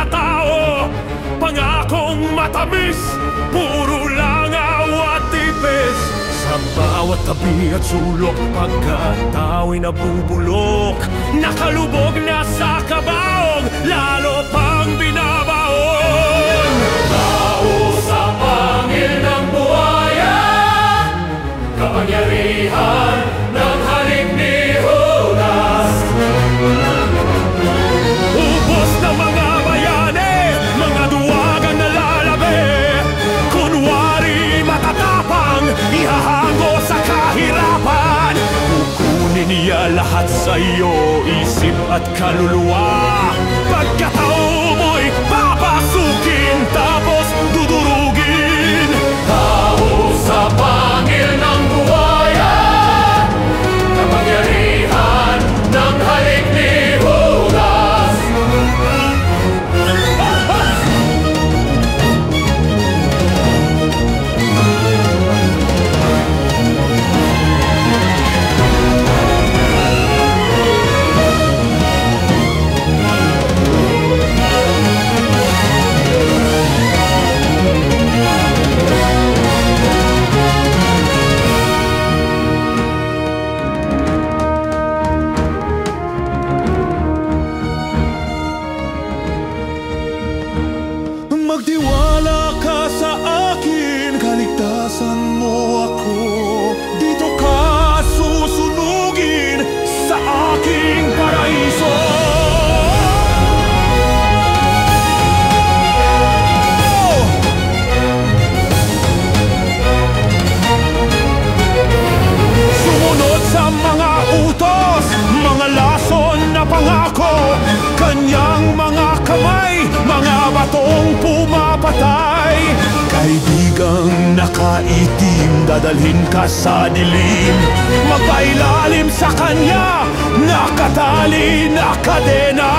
tao. Pangakong matamis, puro langaw at tipis. Sa bawat tabi at sulok, pagkatao'y nabubulok. Nakalubog na sa kabaong, lalo pang binabaon. Tao sa pangil ng buhaya, kapangyarihan ng halik ni Judas. Ubos na mga bayani, mga duwagang nalalabi. Kunwari matatapang, ihahango sa kahirapan. Kukunin niya lahat sa iyo, isip at kaluluwa. Pagkatao mo'y papasukin, tapos dudurugin. Tao sa pangil ng buhaya, kapangyarihan ng halik ni Judas. Magtiwala ka sa akin, kaligtasan mo ako. Dito ka susunugin sa aking paraiso. Sumunod sa mga utos, mga lason na pangako. Kanyang mga kamay, mga batong pumapatay. Kaibigang nakaitim, dadalhin ka sa dilim. Magpailalim sa kanya, nakatali na kadena.